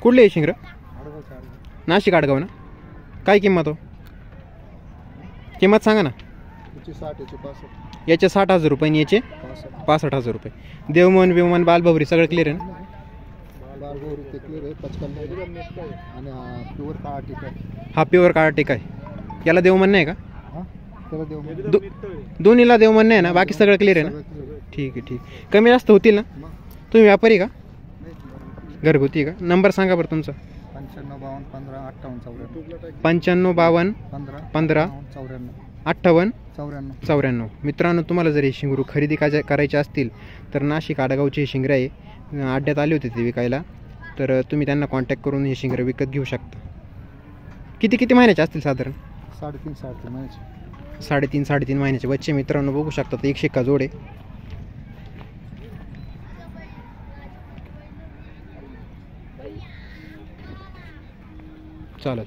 कुठले आहे शिंगर? नाशिक आडगाव ना. काय किंमत हो? किंमत सांगा ना. याचे 60,000 रुपये आणि याचे 65,000 रुपये. देवमन विमान बालभवरी सगळं क्लिअर आहे ना? हा प्युअर काळा टिका आहे. याला देवमन नाही का? दोन्हीला देवमन नाही ना, बाकी सगळं क्लिअर आहे ना? ठीक आहे ठीक. कमी जास्त होतील ना? तुम्ही व्यापारी का घरगुती का? नंबर सांगा बरं तुमचा. 95 52 15 58 94. मित्रांनो, तुम्हाला जर हे शिंगरू खरेदी करायचे असतील तर नाशिक आडगावचे हे शिंगरे आहे. अड्ड्यात आले होते ते विकायला, तर तुम्ही त्यांना कॉन्टॅक्ट करून हे शिंगरे विकत घेऊ शकता. किती महिन्याचे असतील साधारण? 3.5 महिन्याचे बच्चे. मित्रांनो बघू शकता, एक शिक्का जोड आहे. चालेल.